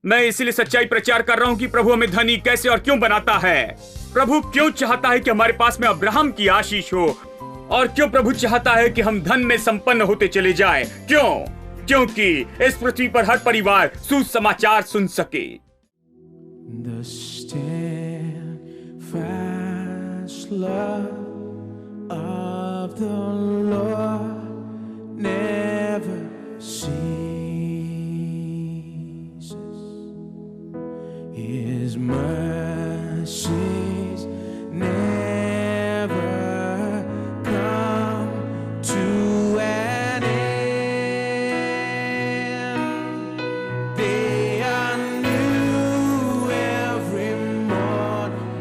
मैं इसीलिए सच्चाई प्रचार कर रहा हूँ कि प्रभु हमें धनी कैसे और क्यों बनाता है। प्रभु क्यों चाहता है कि हमारे पास में अब्राहम की आशीष हो, और क्यों प्रभु चाहता है कि हम धन में संपन्न होते चले जाएं? क्यों? क्योंकि इस पृथ्वी पर हर परिवार सुसमाचार सुन सके। The steadfast love of the Lord never ceases. His mercies never come to an end. They are new every morning,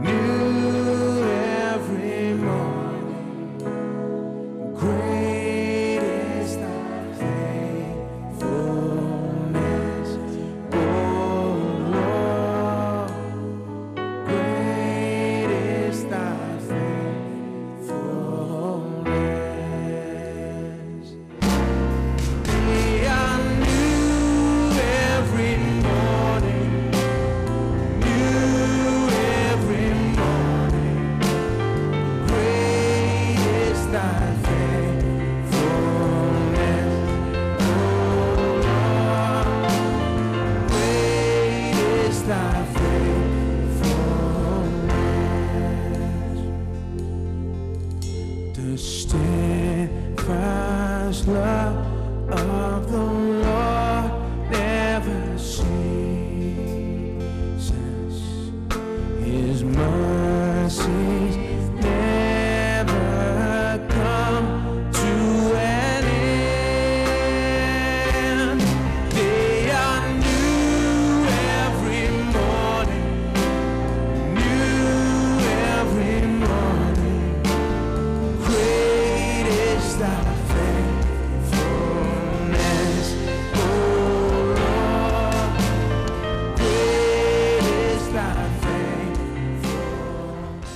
new every morning. Great is thy faithfulness, O Lord. Great is thy faithfulness. They are new every morning, new every morning. Great is thy faithfulness, O Lord. Great is thy faithfulness. The steadfast love of the Lord never ceases. His mercies never come to an end. They are new every morning, new every morning. Great is thy faithfulness, O Lord. Great is thy faithfulness.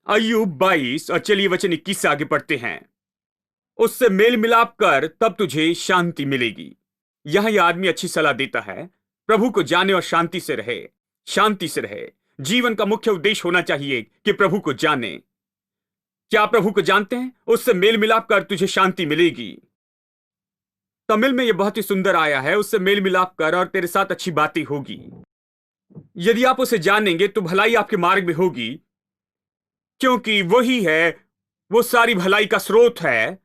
अय्यूब 22 और चलिए वचन 21 से आगे पढ़ते हैं। उससे mail मिलाप कर तब तुझे शांति मिलेगी। यहां यह आदमी अच्छी सलाह देता है, प्रभु को जाने और शांति से रहे। शांति से रहे। जीवन का मुख्य उद्देश्य होना चाहिए कि प्रभु को जाने। क्या आप प्रभु को जानते हैं? उससे मेल मिलाप कर तुझे शांति मिलेगी। तमिल में यह बहुत ही सुंदर आया है, उससे मेल मिलाप कर और तेरे साथ अच्छी बातें होगी। यदि आप उसे जानेंगे तो भलाई आपके मार्ग में होगी, क्योंकि वही है, वो सारी भलाई का स्रोत है।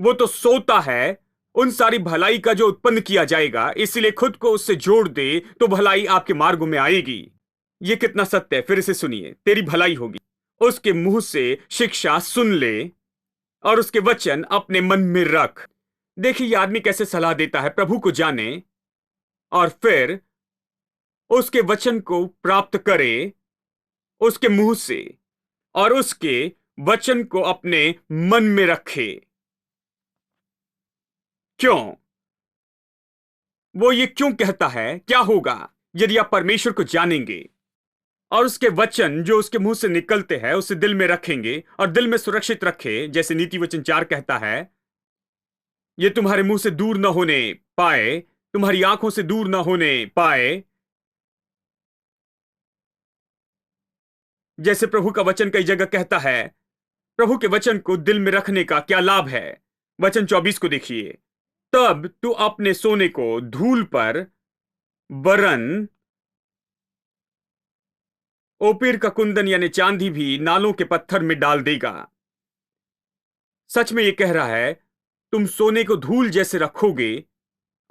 वो तो सोता है उन सारी भलाई का जो उत्पन्न किया जाएगा। इसलिए खुद को उससे जोड़ दे तो भलाई आपके मार्गों में आएगी। ये कितना सत्य है, फिर इसे सुनिए। तेरी भलाई होगी। उसके मुंह से शिक्षा सुन ले और उसके वचन अपने मन में रख। देखिए ये आदमी कैसे सलाह देता है, प्रभु को जाने और फिर उसके वचन को प्राप्त करे उसके मुंह से, और उसके वचन को अपने मन में रखे। क्यों? वो ये क्यों कहता है? क्या होगा यदि आप परमेश्वर को जानेंगे और उसके वचन जो उसके मुंह से निकलते हैं उसे दिल में रखेंगे और दिल में सुरक्षित रखे, जैसे नीति वचन 4 कहता है, ये तुम्हारे मुंह से दूर न होने पाए, तुम्हारी आंखों से दूर न होने पाए। जैसे प्रभु का वचन कई जगह कहता है, प्रभु के वचन को दिल में रखने का क्या लाभ है। वचन 24 को देखिए, तब तू अपने सोने को धूल पर वरन ओपीर का कुंदन यानी चांदी भी नालों के पत्थर में डाल देगा। सच में यह कह रहा है, तुम सोने को धूल जैसे रखोगे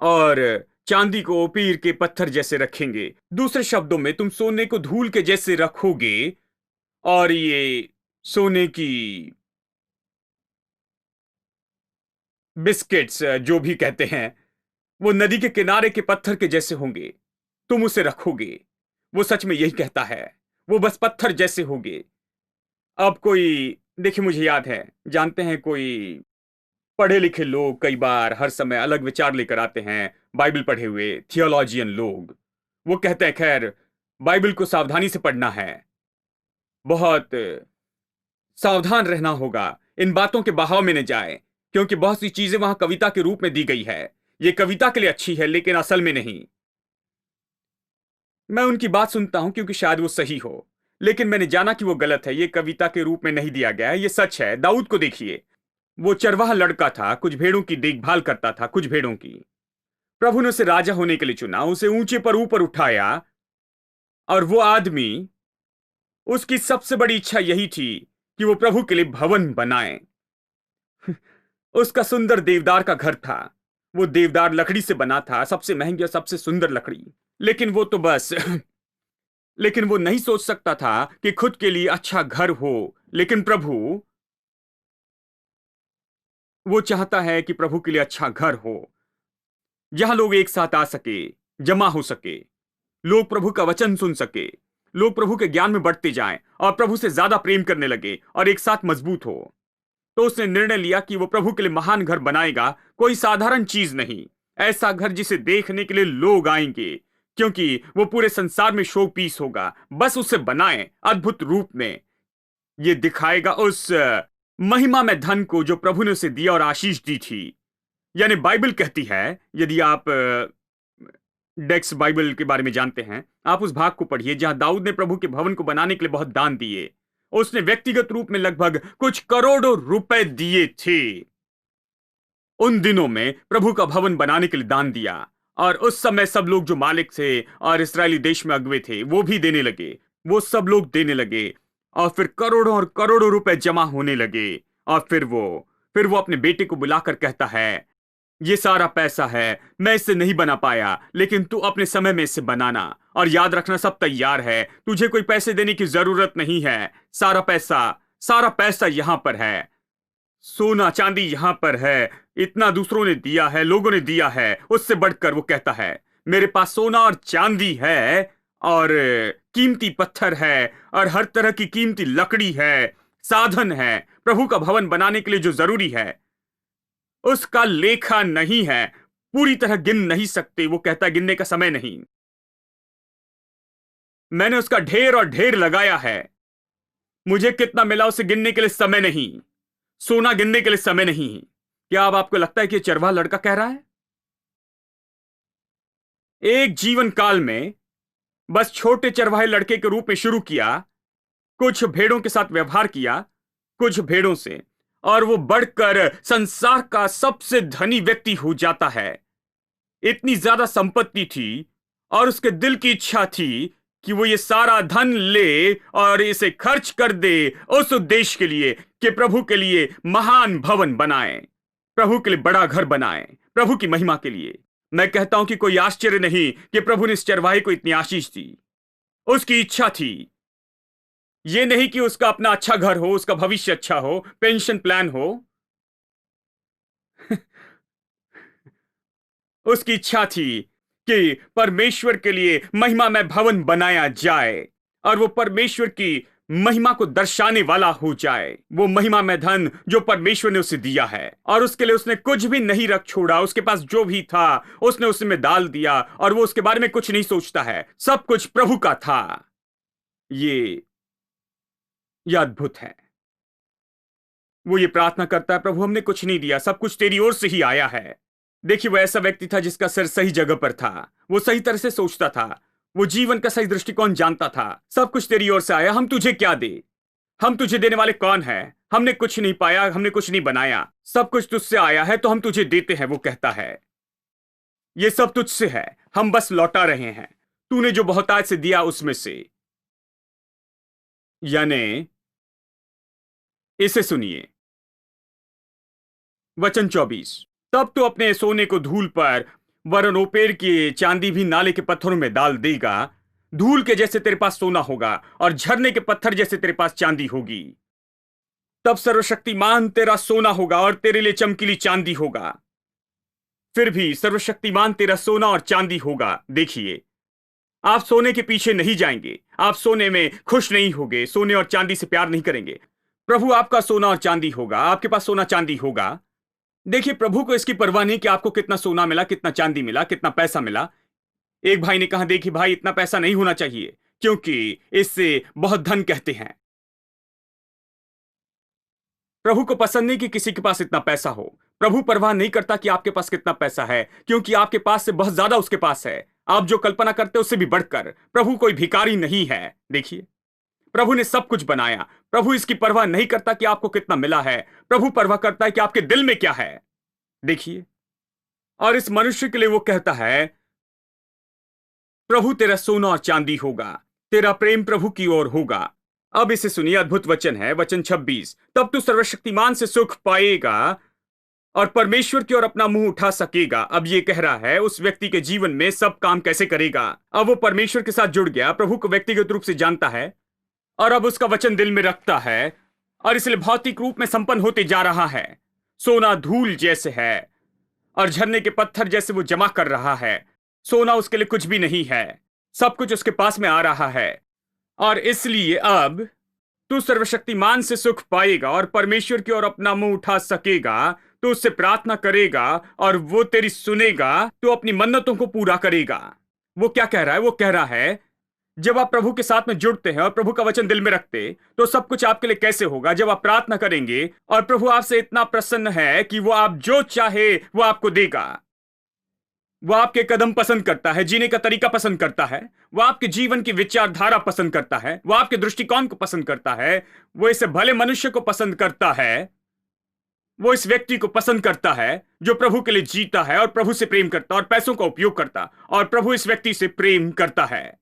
और चांदी को ओपीर के पत्थर जैसे रखेंगे। दूसरे शब्दों में, तुम सोने को धूल के जैसे रखोगे और ये सोने की बिस्किट्स जो भी कहते हैं, वो नदी के किनारे के पत्थर के जैसे होंगे। तुम उसे रखोगे। वो सच में यही कहता है, वो बस पत्थर जैसे होंगे। अब कोई, देखिए मुझे याद है, जानते हैं, कोई पढ़े लिखे लोग कई बार हर समय अलग विचार लेकर आते हैं। बाइबल पढ़े हुए थियोलॉजियन लोग, वो कहते हैं, खैर बाइबल को सावधानी से पढ़ना है, बहुत सावधान रहना होगा, इन बातों के बहाव में न जाए, क्योंकि बहुत सी चीजें वहां कविता के रूप में दी गई है। ये कविता के लिए अच्छी है, लेकिन असल में नहीं। मैं उनकी बात सुनता हूं क्योंकि शायद वो सही हो, लेकिन मैंने जाना कि वो गलत है। ये कविता के रूप में नहीं दिया गया है, ये सच है। दाऊद को देखिए, वो चरवाहा लड़का था, कुछ भेड़ों की देखभाल करता था, कुछ भेड़ों की। प्रभु ने उसे राजा होने के लिए चुना, उसे ऊंचे पर ऊपर उठाया, और वो आदमी, उसकी सबसे बड़ी इच्छा यही थी कि वो प्रभु के लिए भवन बनाए। उसका सुंदर देवदार का घर था। वो देवदार लकड़ी से बना था, सबसे महंगी और सबसे सुंदर लकड़ी। लेकिन वो तो बस लेकिन वो नहीं सोच सकता था कि खुद के लिए अच्छा घर हो। लेकिन प्रभु, वो चाहता है कि प्रभु के लिए अच्छा घर हो, जहां लोग एक साथ आ सके, जमा हो सके, लोग प्रभु का वचन सुन सके, लोग प्रभु के ज्ञान में बढ़ते जाएं और प्रभु से ज्यादा प्रेम करने लगे और एक साथ मजबूत हो। तो उसने निर्णय लिया कि वो प्रभु के लिए महान घर बनाएगा, कोई साधारण चीज नहीं, ऐसा घर जिसे देखने के लिए लोग आएंगे, क्योंकि वो पूरे संसार में शो पीस होगा। बस उसे बनाए अद्भुत रूप में। ये दिखाएगा उस महिमा में धन को जो प्रभु ने उसे दिया और आशीष दी थी। यानी बाइबल कहती है, यदि आप डेक्स बाइबल के बारे में जानते हैं, आप उस भाग को पढ़िए जहां दाऊद ने प्रभु के भवन को बनाने के लिए बहुत दान दिए। उसने व्यक्तिगत रूप में लगभग कुछ करोड़ों रुपए दिए थे। उन दिनों में प्रभु का भवन बनाने के लिए दान दिया, और उस समय सब लोग जो मालिक थे और इस्राएली देश में अगुवे थे, वो भी देने लगे। वो सब लोग देने लगे, और फिर करोड़ों और करोड़ों रुपए जमा होने लगे। और फिर वो अपने बेटे को बुलाकर कहता है, ये सारा पैसा है, मैं इससे नहीं बना पाया, लेकिन तू अपने समय में इसे बनाना, और याद रखना सब तैयार है, तुझे कोई पैसे देने की जरूरत नहीं है। सारा पैसा यहां पर है, सोना चांदी यहां पर है, इतना दूसरों ने दिया है, लोगों ने दिया है। उससे बढ़कर वो कहता है, मेरे पास सोना और चांदी है, और कीमती पत्थर है, और हर तरह की कीमती लकड़ी है, साधन है। प्रभु का भवन बनाने के लिए जो जरूरी है, उसका लेखा नहीं है, पूरी तरह गिन नहीं सकते। वो कहता है, गिनने का समय नहीं। मैंने उसका ढेर और ढेर लगाया है, मुझे कितना मिला उसे गिनने के लिए समय नहीं, सोना गिनने के लिए समय नहीं। क्या अब आपको लगता है कि चरवाहा लड़का कह रहा है? एक जीवन काल में बस छोटे चरवाहे लड़के के रूप में शुरू किया, कुछ भेड़ों के साथ व्यवहार किया, कुछ भेड़ों से, और वो बढ़कर संसार का सबसे धनी व्यक्ति हो जाता है। इतनी ज्यादा संपत्ति थी, और उसके दिल की इच्छा थी कि वो ये सारा धन ले और इसे खर्च कर दे उस उद्देश्य के लिए कि प्रभु के लिए महान भवन बनाए, प्रभु के लिए बड़ा घर बनाए, प्रभु की महिमा के लिए। मैं कहता हूं कि कोई आश्चर्य नहीं कि प्रभु ने इस चरवाहे को इतनी आशीष दी। उसकी इच्छा थी, ये नहीं कि उसका अपना अच्छा घर हो, उसका भविष्य अच्छा हो, पेंशन प्लान हो। उसकी इच्छा थी कि परमेश्वर के लिए महिमा में भवन बनाया जाए, और वो परमेश्वर की महिमा को दर्शाने वाला हो जाए। वो महिमा में धन जो परमेश्वर ने उसे दिया है, और उसके लिए उसने कुछ भी नहीं रख छोड़ा। उसके पास जो भी था उसने उसमें डाल दिया, और वो उसके बारे में कुछ नहीं सोचता है। सब कुछ प्रभु का था। ये अद्भुत है। वो ये प्रार्थना करता है, प्रभु हमने कुछ नहीं दिया, सब कुछ तेरी ओर से ही आया है। देखिए, वो ऐसा व्यक्ति था जिसका सिर सही जगह पर था। वो सही तरह से सोचता था, वो जीवन का सही दृष्टिकोण जानता था। सब कुछ तेरी ओर से आया, हम तुझे क्या दे? हम तुझे देने वाले कौन है? हमने कुछ नहीं पाया, हमने कुछ नहीं बनाया, सब कुछ तुझसे आया है, तो हम तुझे देते हैं। वो कहता है, ये सब तुझसे है, हम बस लौटा रहे हैं, तूने जो बहुतायत से दिया उसमें से। यानी इसे सुनिए, वचन 24, तब तो अपने सोने को धूल पर, वरन ओपेर की चांदी भी नाले के पत्थरों में डाल देगा। धूल के जैसे तेरे पास सोना होगा, और झरने के पत्थर जैसे तेरे पास चांदी होगी। तब सर्वशक्तिमान तेरा सोना होगा और तेरे लिए चमकीली चांदी होगा। फिर भी सर्वशक्तिमान तेरा सोना और चांदी होगा। देखिए, आप सोने के पीछे नहीं जाएंगे, आप सोने में खुश नहीं होगे, सोने और चांदी से प्यार नहीं करेंगे। प्रभु आपका सोना और चांदी होगा, आपके पास सोना चांदी होगा। देखिए, प्रभु को इसकी परवाह नहीं कि आपको कितना सोना मिला, कितना चांदी मिला, कितना पैसा मिला। एक भाई ने कहा, देखिए भाई, इतना पैसा नहीं होना चाहिए, क्योंकि इससे बहुत धन कहते हैं। प्रभु को पसंद नहीं कि किसी के पास इतना पैसा हो। प्रभु परवाह नहीं करता कि आपके पास कितना पैसा है, क्योंकि आपके पास से बहुत ज्यादा उसके पास है। आप जो कल्पना करते हो उससे भी बढ़कर। प्रभु कोई भिखारी नहीं है। देखिए, प्रभु ने सब कुछ बनाया। प्रभु इसकी परवाह नहीं करता कि आपको कितना मिला है। प्रभु परवाह करता है कि आपके दिल में क्या है। देखिए, और इस मनुष्य के लिए वो कहता है, प्रभु तेरा सोना और चांदी होगा, तेरा प्रेम प्रभु की ओर होगा। अब इसे सुनिए, अद्भुत वचन है, वचन 26। तब तू सर्वशक्तिमान से सुख पाएगा और परमेश्वर की ओर अपना मुंह उठा सकेगा। अब ये कह रहा है उस व्यक्ति के जीवन में सब काम कैसे करेगा। अब वो परमेश्वर के साथ जुड़ गया, प्रभु को व्यक्तिगत रूप से जानता है और अब उसका वचन दिल में रखता है, और इसलिए भौतिक रूप में संपन्न होते जा रहा है। सोना धूल जैसे है और झरने के पत्थर जैसे वो जमा कर रहा है। सोना उसके लिए कुछ भी नहीं है, सब कुछ उसके पास में आ रहा है। और इसलिए अब तू सर्वशक्तिमान से सुख पाएगा और परमेश्वर की ओर अपना मुंह उठा सकेगा। तू उससे प्रार्थना करेगा और वो तेरी सुनेगा। तू अपनी मन्नतों को पूरा करेगा। वो क्या कह रहा है? वो कह रहा है, जब आप प्रभु के साथ में जुड़ते हैं और प्रभु का वचन दिल में रखते, तो सब कुछ आपके लिए कैसे होगा। जब आप प्रार्थना करेंगे और प्रभु आपसे इतना प्रसन्न है कि वो आप जो चाहे वो आपको देगा। वो आपके कदम पसंद करता है, जीने का तरीका पसंद करता है, वो आपके जीवन की विचारधारा पसंद करता है, वो आपके दृष्टिकोण को पसंद करता है, वो इस भले मनुष्य को पसंद करता है, वो इस व्यक्ति को पसंद करता है जो प्रभु के लिए जीता है और प्रभु से प्रेम करता और पैसों का उपयोग करता, और प्रभु इस व्यक्ति से प्रेम करता है।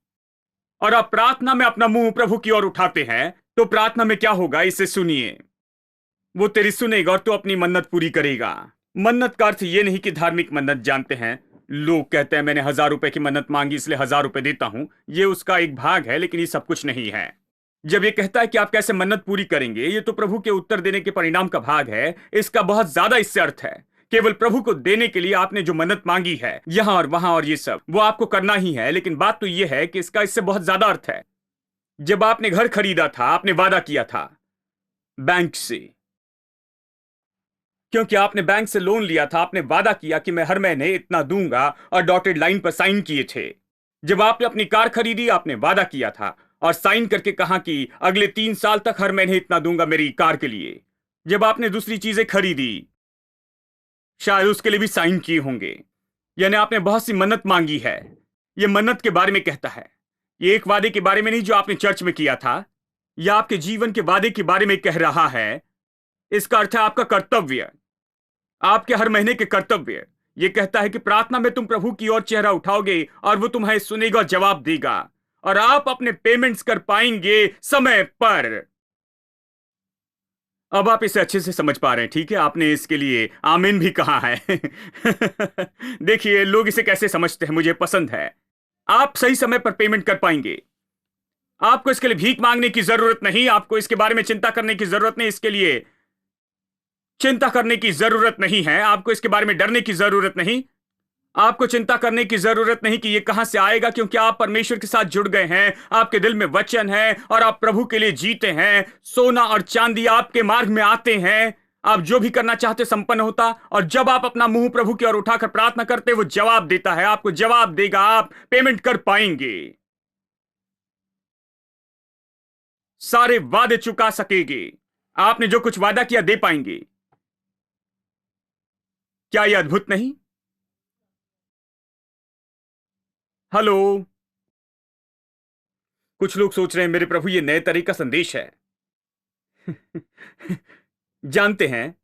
और आप प्रार्थना में अपना मुंह प्रभु की ओर उठाते हैं, तो प्रार्थना में क्या होगा इसे सुनिए। वो तेरी सुनेगा और तू अपनी मन्नत पूरी करेगा। मन्नत का अर्थ ये नहीं कि धार्मिक मन्नत। जानते हैं, लोग कहते हैं मैंने 1000 रुपए की मन्नत मांगी इसलिए 1000 रुपए देता हूं। ये उसका एक भाग है, लेकिन ये सब कुछ नहीं है। जब ये कहता है कि आप कैसे मन्नत पूरी करेंगे, ये तो प्रभु के उत्तर देने के परिणाम का भाग है। इसका बहुत ज्यादा इससे अर्थ है। केवल प्रभु को देने के लिए आपने जो मन्नत मांगी है यहां और वहां और ये सब, वो आपको करना ही है। लेकिन बात तो ये है कि इसका इससे बहुत ज्यादा अर्थ है। जब आपने घर खरीदा था, आपने वादा किया था बैंक से, क्योंकि आपने बैंक से लोन लिया था। आपने वादा किया कि मैं हर महीने इतना दूंगा और डॉटेड लाइन पर साइन किए थे। जब आपने अपनी कार खरीदी, आपने वादा किया था और साइन करके कहा कि अगले 3 साल तक हर महीने इतना दूंगा मेरी कार के लिए। जब आपने दूसरी चीजें खरीदी, शायद उसके लिए भी साइन किए होंगे। यानी आपने बहुत सी मन्नत मांगी है। यह मन्नत के बारे में कहता है। ये एक वादे के बारे में नहीं जो आपने चर्च में किया था, यह आपके जीवन के वादे के बारे में कह रहा है। इसका अर्थ है आपका कर्तव्य, आपके हर महीने के कर्तव्य। यह कहता है कि प्रार्थना में तुम प्रभु की ओर चेहरा उठाओगे और वो तुम्हें सुनेगा, जवाब देगा, और आप अपने पेमेंट्स कर पाएंगे समय पर। अब आप इसे अच्छे से समझ पा रहे हैं, ठीक है? आपने इसके लिए आमीन भी कहा है। देखिए लोग इसे कैसे समझते हैं, मुझे पसंद है। आप सही समय पर पेमेंट कर पाएंगे। आपको इसके लिए भीख मांगने की जरूरत नहीं, आपको इसके बारे में चिंता करने की जरूरत नहीं, इसके लिए चिंता करने की जरूरत नहीं है, आपको इसके बारे में डरने की जरूरत नहीं, आपको चिंता करने की जरूरत नहीं कि ये कहां से आएगा, क्योंकि आप परमेश्वर के साथ जुड़ गए हैं। आपके दिल में वचन है और आप प्रभु के लिए जीते हैं। सोना और चांदी आपके मार्ग में आते हैं, आप जो भी करना चाहते संपन्न होता। और जब आप अपना मुंह प्रभु की ओर उठाकर प्रार्थना करते, वो जवाब देता है, आपको जवाब देगा, आप पेमेंट कर पाएंगे, सारे वादे चुका सकेंगे, आपने जो कुछ वादा किया दे पाएंगे। क्या यह अद्भुत नहीं? हेलो, कुछ लोग सोच रहे हैं मेरे प्रभु ये नए तरह का संदेश है। जानते हैं,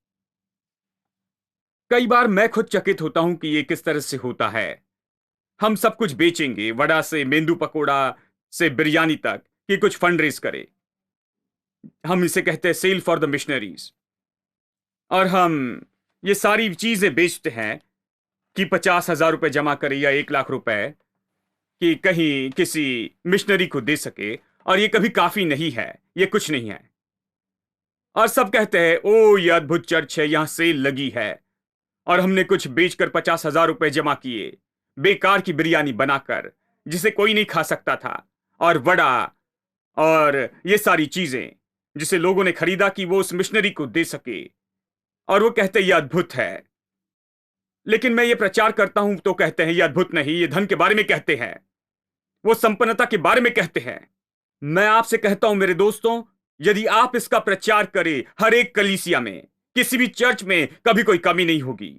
कई बार मैं खुद चकित होता हूं कि ये किस तरह से होता है। हम सब कुछ बेचेंगे, वड़ा से मेंदू पकोड़ा से बिरयानी तक, कि कुछ फंड रेज करे। हम इसे कहते हैं सेल फॉर द मिशनरीज। और हम ये सारी चीजें बेचते हैं कि 50,000 रुपए जमा करें या 1 लाख रुपए, कि कहीं किसी मिशनरी को दे सके। और ये कभी काफी नहीं है, ये कुछ नहीं है। और सब कहते हैं ओ ये अद्भुत चर्च है, यहां सेल लगी है, और हमने कुछ बेचकर 50,000 रुपए जमा किए, बेकार की बिरयानी बनाकर जिसे कोई नहीं खा सकता था, और वड़ा और ये सारी चीजें जिसे लोगों ने खरीदा कि वो उस मिशनरी को दे सके। और वो कहते हैं ये अद्भुत है। लेकिन मैं ये प्रचार करता हूं तो कहते हैं ये अद्भुत नहीं, ये धन के बारे में कहते हैं, वो संपन्नता के बारे में कहते हैं। मैं आपसे कहता हूं मेरे दोस्तों, यदि आप इसका प्रचार करें हर एक कलीसिया में, किसी भी चर्च में कभी कोई कमी नहीं होगी।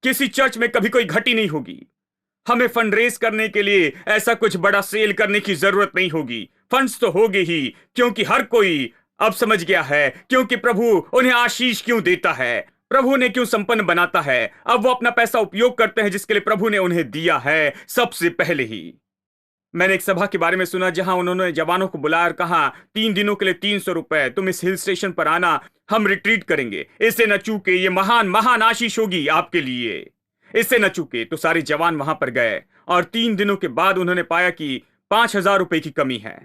किसी चर्च में कभी कोई घटी नहीं होगी। हमें फंड रेज करने के लिए ऐसा कुछ बड़ा सेल करने की जरूरत नहीं होगी। फंड्स तो होंगे ही, क्योंकि हर कोई अब समझ गया है क्योंकि प्रभु उन्हें आशीष क्यों देता है, प्रभु ने क्यों संपन्न बनाता है। अब वो अपना पैसा उपयोग करते हैं जिसके लिए प्रभु ने उन्हें दिया है सबसे पहले ही। मैंने एक सभा के बारे में सुना जहां उन्होंने जवानों को बुलाया और कहा 3 दिनों के लिए 300 रुपए, तुम इस हिल स्टेशन पर आना, हम रिट्रीट करेंगे, इससे न चूके, ये महान महान आशीष होगी आपके लिए, इससे न चूके। तो सारे जवान वहां पर गए और 3 दिनों के बाद उन्होंने पाया कि 5,000 रुपए की कमी है।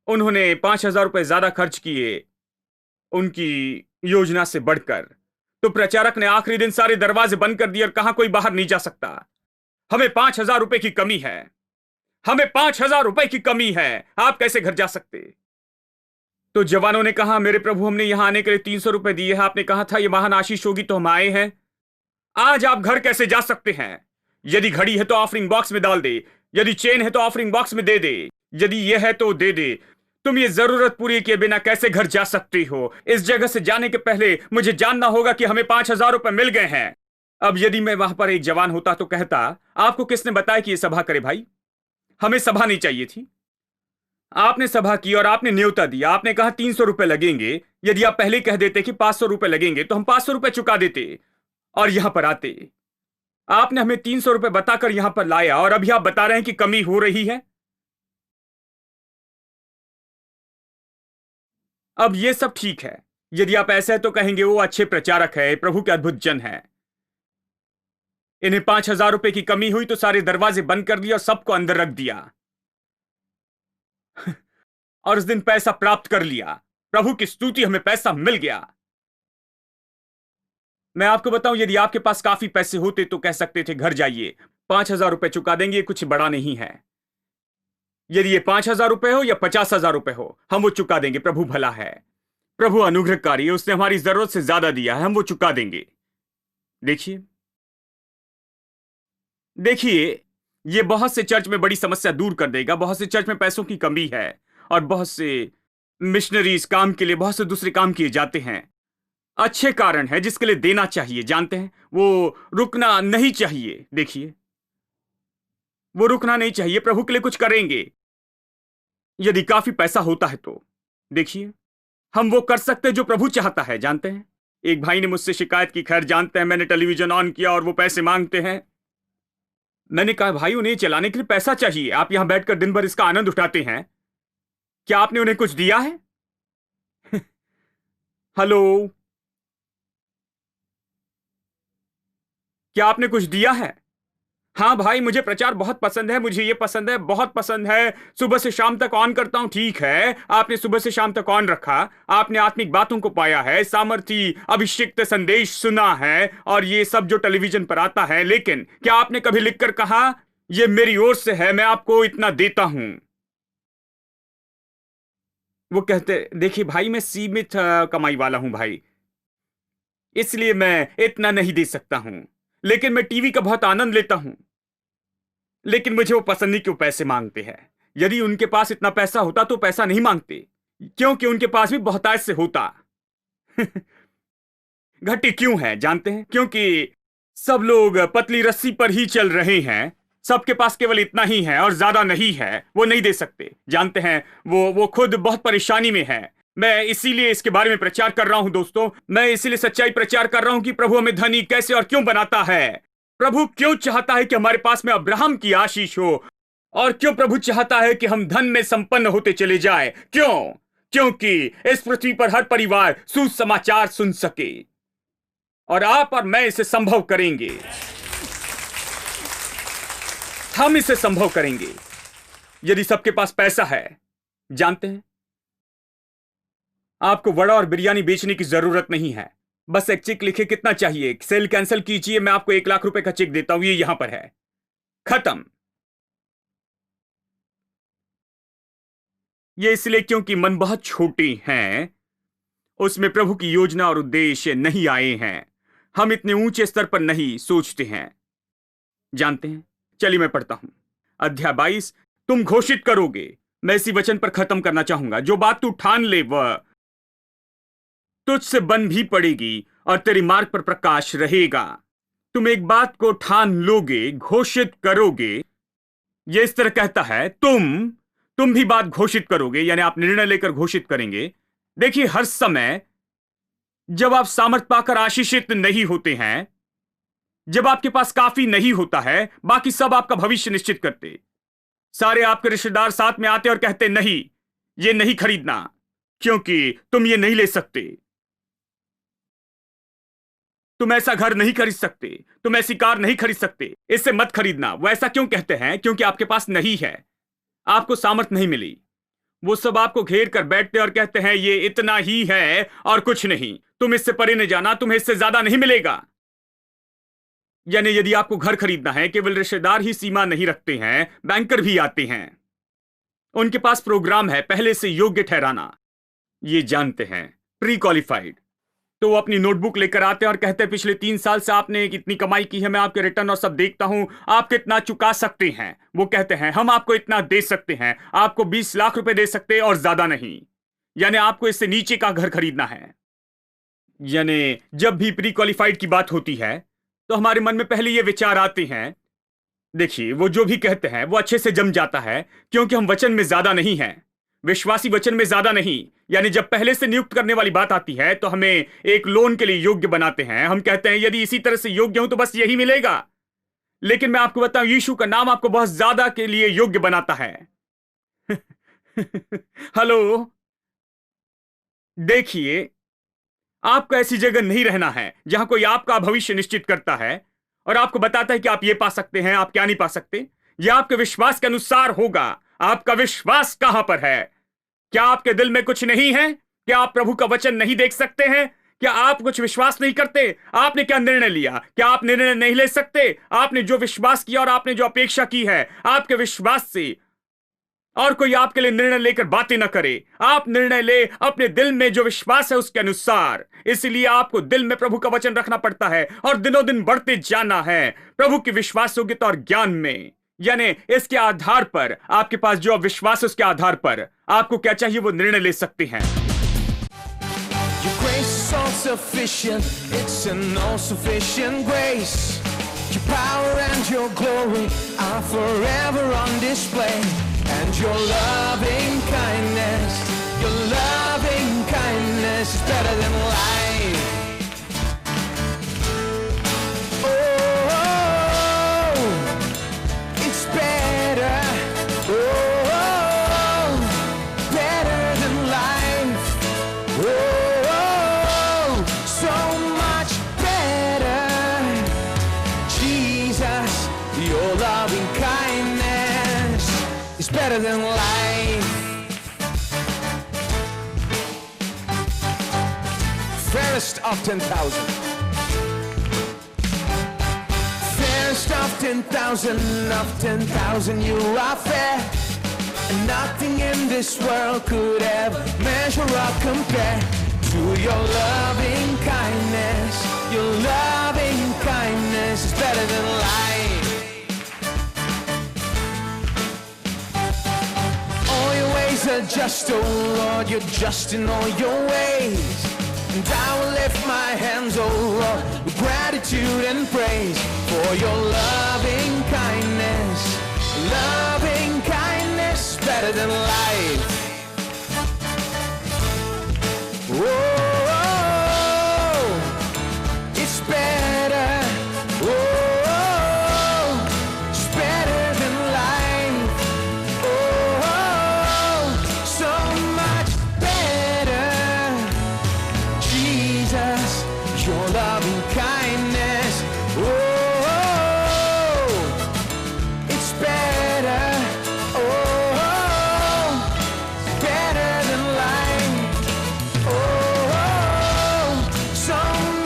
उन्होंने 5,000 रुपए ज्यादा खर्च किए उनकी योजना से बढ़कर। तो प्रचारक ने आखिरी दिन सारे दरवाजे बंद कर दिए और कहा कोई बाहर नहीं जा सकता, हमें 5,000 रुपए की कमी है, हमें 5,000 रुपए की कमी है, आप कैसे घर जा सकते। तो जवानों ने कहा मेरे प्रभु, हमने यहां आने के लिए 300 रुपए दिए हैं, आपने कहा था ये महान आशीष होगी तो हम आए हैं, आज आप घर कैसे जा सकते हैं। यदि घड़ी है तो ऑफरिंग बॉक्स में डाल दे, यदि चेन है तो ऑफरिंग बॉक्स में दे दे, यदि यह है तो दे दे, तुम ये जरूरत पूरी किए बिना कैसे घर जा सकती हो। इस जगह से जाने के पहले मुझे जानना होगा कि हमें 5,000 रुपए मिल गए हैं। अब यदि मैं वहां पर एक जवान होता तो कहता आपको किसने बताया कि यह सभा करे भाई, हमें सभा नहीं चाहिए थी। आपने सभा की और आपने न्योता दिया, आपने कहा 300 रुपए लगेंगे, यदि आप पहले कह देते कि 500 रुपए लगेंगे तो हम 500 रुपए चुका देते और यहां पर आते। आपने हमें 300 रुपए बताकर यहां पर लाया और अभी आप बता रहे हैं कि कमी हो रही है। अब यह सब ठीक है, यदि आप ऐसे हैं तो कहेंगे वो अच्छे प्रचारक है, प्रभु के अद्भुत जन है। इन्हें 5,000 रुपए की कमी हुई तो सारे दरवाजे बंद कर दिए और सबको अंदर रख दिया और उस दिन पैसा प्राप्त कर लिया। प्रभु की स्तुति, हमें पैसा मिल गया। मैं आपको बताऊं, यदि आपके पास काफी पैसे होते तो कह सकते थे घर जाइए, 5,000 रुपए चुका देंगे, कुछ बड़ा नहीं है। यदि ये 5,000 रुपए हो या 50,000 रुपए हो, हम वो चुका देंगे, प्रभु भला है, प्रभु अनुग्रहकारी है, उसने हमारी जरूरत से ज्यादा दिया है, हम वो चुका देंगे। देखिए देखिए, ये बहुत से चर्च में बड़ी समस्या दूर कर देगा। बहुत से चर्च में पैसों की कमी है और बहुत से मिशनरीज काम के लिए बहुत से दूसरे काम किए जाते हैं। अच्छे कारण है जिसके लिए देना चाहिए, जानते हैं, वो रुकना नहीं चाहिए। देखिए, वो रुकना नहीं चाहिए, प्रभु के लिए कुछ करेंगे यदि काफी पैसा होता है तो। देखिए, हम वो कर सकते हैं जो प्रभु चाहता है, जानते हैं। एक भाई ने मुझसे शिकायत की, खैर जानते हैं, मैंने टेलीविजन ऑन किया और वो पैसे मांगते हैं। मैंने कहा भाई उन्हें चलाने के लिए पैसा चाहिए, आप यहां बैठकर दिन भर इसका आनंद उठाते हैं, क्या आपने उन्हें कुछ दिया है? हेलो, क्या आपने कुछ दिया है? हाँ भाई, मुझे प्रचार बहुत पसंद है, मुझे ये पसंद है, बहुत पसंद है, सुबह से शाम तक ऑन करता हूं। ठीक है, आपने सुबह से शाम तक ऑन रखा, आपने आत्मिक बातों को पाया है, सामर्थी अभिषिक्त संदेश सुना है और ये सब जो टेलीविजन पर आता है, लेकिन क्या आपने कभी लिखकर कहा ये मेरी ओर से है, मैं आपको इतना देता हूं? वो कहते देखिए भाई, मैं सीमित कमाई वाला हूं भाई, इसलिए मैं इतना नहीं दे सकता हूं, लेकिन मैं टीवी का बहुत आनंद लेता हूं। लेकिन मुझे वो पसंद नहीं कि वो पैसे मांगते हैं। यदि उनके पास इतना पैसा होता तो पैसा नहीं मांगते, क्योंकि उनके पास भी बहुतायत से होता। घटी क्यों है जानते हैं? क्योंकि सब लोग पतली रस्सी पर ही चल रहे हैं, सबके पास केवल इतना ही है और ज्यादा नहीं है, वो नहीं दे सकते, जानते हैं। वो खुद बहुत परेशानी में है। मैं इसीलिए इसके बारे में प्रचार कर रहा हूं दोस्तों, मैं इसीलिए सच्चाई प्रचार कर रहा हूं कि प्रभु हमें धनी कैसे और क्यों बनाता है। प्रभु क्यों चाहता है कि हमारे पास में अब्राहम की आशीष हो, और क्यों प्रभु चाहता है कि हम धन में संपन्न होते चले जाए? क्यों? क्योंकि इस पृथ्वी पर हर परिवार सुसमाचार सुन सके, और आप और मैं इसे संभव करेंगे। हम इसे संभव करेंगे यदि सबके पास पैसा है। जानते हैं, आपको वड़ा और बिरयानी बेचने की जरूरत नहीं है, बस एक चेक लिखे, कितना चाहिए, सेल कैंसिल कीजिए, मैं आपको 1,00,000 रुपए का चेक देता हूं, ये यहां पर है, खत्म। ये इसलिए क्योंकि मन बहुत छोटे हैं, उसमें प्रभु की योजना और उद्देश्य नहीं आए हैं, हम इतने ऊंचे स्तर पर नहीं सोचते हैं। जानते हैं, चलिए मैं पढ़ता हूं, अध्याय 22 तुम घोषित करोगे। मैं इसी वचन पर खत्म करना चाहूंगा, जो बात तू ठान ले वह तुझसे बन भी पड़ेगी और तेरी मार्ग पर प्रकाश रहेगा। तुम एक बात को ठान लोगे, घोषित करोगे। यह इस तरह कहता है, तुम भी बात घोषित करोगे, यानी आप निर्णय लेकर घोषित करेंगे। देखिए, हर समय जब आप सामर्थ पाकर आशीषित नहीं होते हैं, जब आपके पास काफी नहीं होता है, बाकी सब आपका भविष्य निश्चित करते, सारे आपके रिश्तेदार साथ में आते और कहते नहीं, ये नहीं खरीदना क्योंकि तुम ये नहीं ले सकते, तुम ऐसा घर नहीं खरीद सकते, तुम ऐसी कार नहीं खरीद सकते, इससे मत खरीदना। वो ऐसा क्यों कहते हैं? क्योंकि आपके पास नहीं है, आपको सामर्थ नहीं मिली। वो सब आपको घेर कर बैठते और कहते हैं ये इतना ही है और कुछ नहीं, तुम इससे परे नहीं जाना, तुम्हें इससे ज्यादा नहीं मिलेगा। यानी यदि आपको घर खरीदना है, केवल रिश्तेदार ही सीमा नहीं रखते हैं, बैंकर भी आते हैं। उनके पास प्रोग्राम है पहले से योग्य ठहराना, ये जानते हैं, प्री क्वालिफाइड। तो वो अपनी नोटबुक लेकर आते हैं और कहते हैं पिछले 3 साल से आपने कितनी कमाई की है, मैं आपके रिटर्न और सब देखता हूं, आप कितना चुका सकते हैं। वो कहते हैं हम आपको इतना दे सकते हैं, आपको 20 लाख रुपए दे सकते हैं और ज्यादा नहीं। यानी आपको इससे नीचे का घर खरीदना है। यानी जब भी प्री क्वालिफाइड की बात होती है तो हमारे मन में पहले ये विचार आते हैं। देखिए, वो जो भी कहते हैं वो अच्छे से जम जाता है, क्योंकि हम वचन में ज्यादा नहीं हैं, विश्वासी वचन में ज्यादा नहीं। यानी जब पहले से नियुक्त करने वाली बात आती है तो हमें एक लोन के लिए योग्य बनाते हैं। हम कहते हैं यदि इसी तरह से योग्य हूं तो बस यही मिलेगा। लेकिन मैं आपको बताऊं, यीशु का नाम आपको बहुत ज्यादा के लिए योग्य बनाता है। हेलो, देखिए, आपको ऐसी जगह नहीं रहना है जहां कोई आपका भविष्य निश्चित करता है और आपको बताता है कि आप ये पा सकते हैं, आप क्या नहीं पा सकते। यह आपके विश्वास के अनुसार होगा। आपका विश्वास कहां पर है? क्या आपके दिल में कुछ नहीं है? क्या आप प्रभु का वचन नहीं देख सकते हैं? क्या आप कुछ विश्वास नहीं करते? आपने क्या निर्णय लिया? क्या आप निर्णय नहीं ले सकते? आपने जो विश्वास किया और आपने जो अपेक्षा की है, आपके विश्वास से और कोई आपके लिए निर्णय लेकर बातें न करे। आप निर्णय ले अपने दिल में जो विश्वास है उसके अनुसार। इसलिए आपको दिल में प्रभु का वचन रखना पड़ता है और दिनों दिन बढ़ते जाना है प्रभु की विश्वास योग्यता और ज्ञान में। यानी इसके आधार पर, आपके पास जो विश्वास है उसके आधार पर आपको क्या चाहिए वो निर्णय ले सकते हैं। Your grace is all sufficient, it's an all sufficient grace. Your power and your glory are forever on display. And your loving kindness is better than life. Oh, it's better. Oh, better than life. Oh, so much better. Jesus, your loving kindness is better than life. Fairest of 10,000. Fairest of 10,000, you are fair. And nothing in this world could ever measure or compare to your loving kindness. Your loving kindness is better than life. All your ways are just, oh Lord, you're just in all your ways. And I will lift my hands, oh Lord, with gratitude and praise for your loving kindness. Loving kindness better than life. Oh, it's better. Oh, it's better than life. Oh, so much better. Jesus, your loving kindness. Oh, it's better. Oh, better than life. Oh, so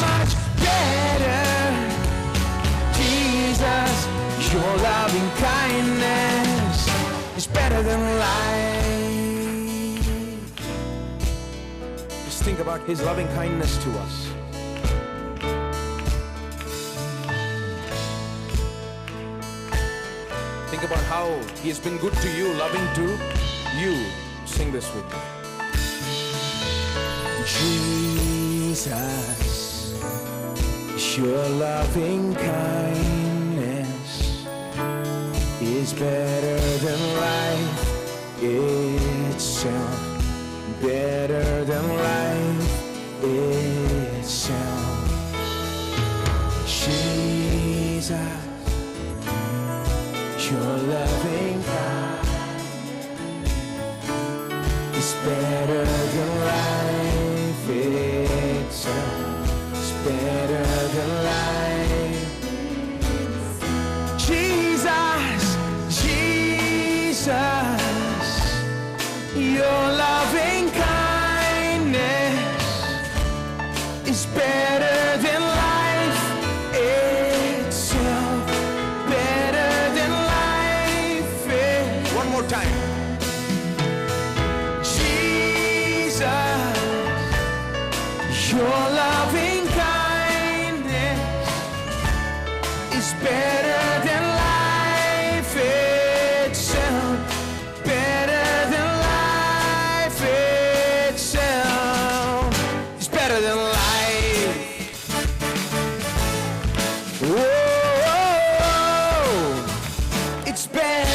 much better. Jesus, your loving kindness is better than life. Just think about his loving kindness to us. Think about how He has been good to you, loving to you. Sing this with me. Jesus, your loving kindness is better than life itself. Better than life itself. Jesus, your loving kindness is better than life itself. It's better than life. Jesus, Jesus, your loving kindness is better than life itself. Better than life. One more time. Jesus, your loving kindness is better than life itself. Better than life itself. It's better than life. Whoa, it's better.